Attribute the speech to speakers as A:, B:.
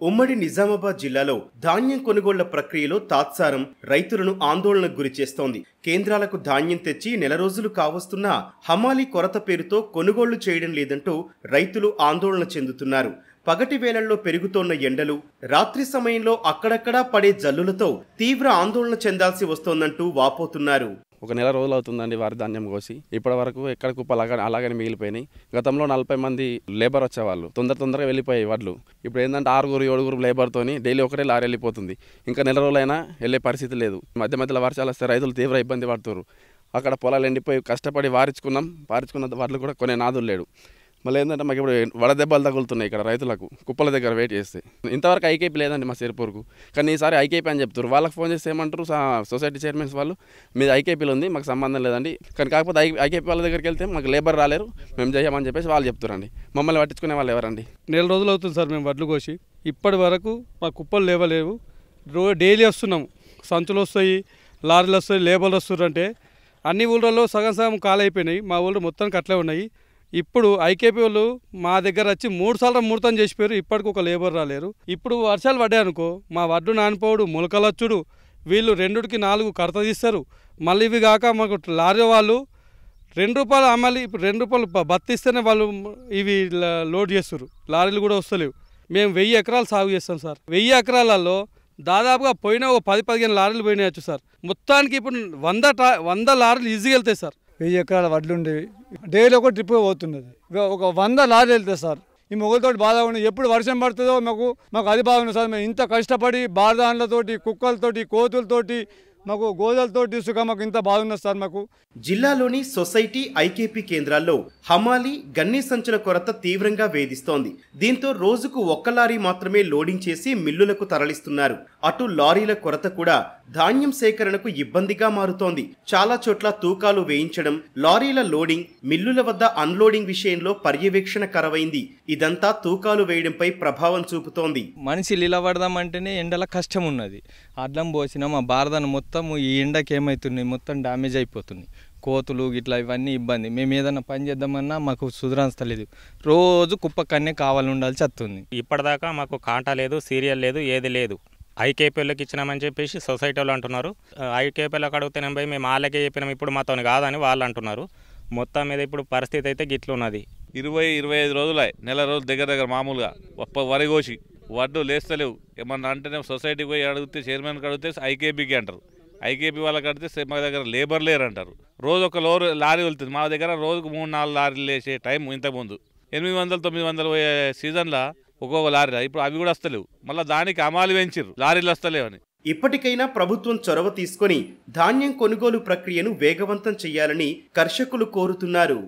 A: ఉమ్మడి నిజామాబాద్ జిల్లాలో ధాన్యం కొనుగోళ్ల ప్రక్రియలో తాత్సారం రైతులను ఆందోళనకు గురిచేస్తోంది. కేంద్రాలకు ధాన్యం తెచ్చి నెల రోజులు కావస్తున్నా హమాలీ కొరత పేరుతో కొనుగోళ్లు చేయడం లేదంటూ రైతులు ఆందోళన చెందుతున్నారు. పగటి వేళల్లో పెరుగుతోన్న ఎండలు, రాత్రి సమయంలో అక్కడక్కడా పడే జల్లులతో తీవ్ర ఆందోళన చెందాల్సి వస్తోందంటూ వాపోతున్నారు.
B: ఒక నెల రోజులు అవుతుందండి వారి ధాన్యం కోసి. ఇప్పటి వరకు ఎక్కడ కుప్ప అలాగనే మిగిలిపోయినాయి. గతంలో 40 మంది లేబర్ వచ్చేవాళ్ళు, తొందరగా వెళ్ళిపోయాయి వడ్లు. ఇప్పుడు ఏంటంటే 6-7 లేబర్తోని డైలీ ఒకటే లారీ వెళ్ళిపోతుంది. ఇంకా నెల రోజులైనా వెళ్ళే పరిస్థితి లేదు. మధ్యలో వర్షాలు వస్తే రైతులు తీవ్ర ఇబ్బంది పడుతున్నారు. అక్కడ పొలాలు ఎండిపోయి కష్టపడి వారించుకున్న వడ్లు కూడా కొనే నాదులు లేడు. మళ్ళీ ఏంటంటే మాకు ఇప్పుడు వడదెబ్బలు తగులుతున్నాయి ఇక్కడ రైతులకు కుప్పల దగ్గర వెయిట్ చేస్తే. ఇంతవరకు ఐకేపీ లేదండి మా సిరిపూర్కు, కానీ ఈసారి ఐకేపీ అని చెప్తారు. వాళ్ళకి ఫోన్ చేస్తే ఏమంటారు, సొసైటీ చైర్మన్స్ వాళ్ళు మీది ఐకేపీలు ఉంది, మాకు సంబంధం లేదండి. కానీ కాకపోతే ఐకేపీ వాళ్ళ దగ్గరికి వెళ్తే మాకు లేబర్ రాలేరు, మేము చేయమని చెప్పేసి వాళ్ళు చెప్తారండి. మమ్మల్ని పట్టించుకునే వాళ్ళు ఎవరండి?
C: నెల రోజులు అవుతుంది సార్ మేము వడ్లు కోసి. ఇప్పటి వరకు మా కుప్పలు లేవలేవు. డైలీ వస్తున్నాము, సంచులు వస్తాయి, లారీలు వస్తాయి, లేబర్లు వస్తున్నారంటే అన్ని ఊళ్ళలో సగం ఖాళీ అయిపోయినాయి. మా ఊళ్ళో మొత్తానికి అట్లే ఉన్నాయి. ఇప్పుడు ఐకేపీ వాళ్ళు మా దగ్గర వచ్చి 3 సార్లు ముహూర్తం చేసిపోయారు. ఇప్పటికి ఒక లేబర్ రాలేరు. ఇప్పుడు వర్షాలు పడ్డాయి అనుకో, మా వడ్లు నానిపోవడు, మొలకలొచ్చుడు, వీళ్ళు 2కి 4 కడత తీస్తారు. మళ్ళీ ఇవి కాక మాకు లారీ వాళ్ళు ₹2 అమ్మాలి. ఇప్పుడు ₹2 బత్తి ఇస్తేనే వాళ్ళు ఇవి లోడ్ చేస్తారు. లారీలు కూడా వస్తలేవు. మేము 1000 ఎకరాలు సాగు చేస్తాం సార్. 1000 ఎకరాలలో దాదాపుగా పోయినా ఒక 10-15 లారీలు పోయినాయచ్చు సార్. మొత్తానికి ఇప్పుడు 100 లారీలు ఈజీగా వెళ్తాయి సార్.
D: 1000 ఎకరాల వడ్లు ఉండేవి, డైలీ ఒక ట్రిప్ పోతున్నది. ఒక 100 లారీలు వెళ్తాయి సార్. ఈ మొగలతోటి బాధ ఉంది. ఎప్పుడు వర్షం పడుతుందో మాకు అది బాగుంది సార్. మేము ఇంత కష్టపడి బారదాన్లతోటి, కుక్కలతోటి, కోతులతోటి, మాకు గోదలతోటి ఇసుక మాకు ఇంత బాగున్నది సార్. మాకు
A: జిల్లాలోని సొసైటీ ఐకేపీ కేంద్రాల్లో హమాలీ, గన్నీ సంచుల కొరత తీవ్రంగా వేధిస్తోంది. దీంతో రోజుకు 1 లారీ మాత్రమే లోడింగ్ చేసి మిల్లులకు తరలిస్తున్నారు. అటు లారీల కొరత కూడా ధాన్యం సేకరణకు ఇబ్బందిగా మారుతోంది. చాలా చోట్ల తూకాలు వేయించడం, లారీల లోడింగ్, మిల్లుల వద్ద అన్లోడింగ్ విషయంలో పర్యవేక్షణ కరవైంది. ఇదంతా తూకాలు వేయడంపై ప్రభావం చూపుతోంది.
E: మనిషి నిలబడదామంటేనే ఎండల కష్టం ఉన్నది. అడ్డం పోసిన మా బారదాన్ని మొత్తం ఈ ఎండకి ఏమవుతున్నాయి, మొత్తం డ్యామేజ్ అయిపోతుంది. కోతులు ఇట్లా ఇవన్నీ ఇబ్బంది. మేము ఏదైనా పని చేద్దామన్నా మాకు సుధరాస్తలేదు. రోజు కుప్ప కన్నే కావాలి ఉండాల్సి వస్తుంది.
F: ఇప్పటిదాకా మాకు కాంటా లేదు, సీరియల్ లేదు, ఏది లేదు. ఐకేపీలకు ఇచ్చినామని చెప్పేసి సొసైటీ వాళ్ళు అంటున్నారు. ఐకేపీలకు అడిగితేనే పోయి మేము వాళ్ళకే చెప్పినాం, ఇప్పుడు మాతో కాదని వాళ్ళు అంటున్నారు. మొత్తం మీద ఇప్పుడు పరిస్థితి అయితే గిట్లున్నది.
G: 20-25 రోజులు, నెల రోజులు దగ్గర మామూలుగా వరి కోసి వడ్డు లేస్తలేవు. ఏమన్నా అంటేనే సొసైటీకి పోయి అడిగితే, చైర్మన్కి అడిగితే ఐకేపీకి అంటారు. ఐకేపీ వాళ్ళకి అడిగితే మా దగ్గర లేబర్ లేరు అంటారు. రోజు ఒక లారీ వెళ్తుంది. మా దగ్గర రోజుకు 3-4 లారీలు వేసే టైం ఇంతకుముందు 800-900 పోయే సీజన్లో ఒక్కొక్క లారీ. ఇప్పుడు అవి కూడా వస్తలేవు. మళ్ళీ దానికి అమాలు పెంచారు, లారీలు వస్తలేవని.
A: ఇప్పటికైనా ప్రభుత్వం చొరవ తీసుకొని ధాన్యం కొనుగోలు ప్రక్రియను వేగవంతం చేయాలని కర్షకులు కోరుతున్నారు.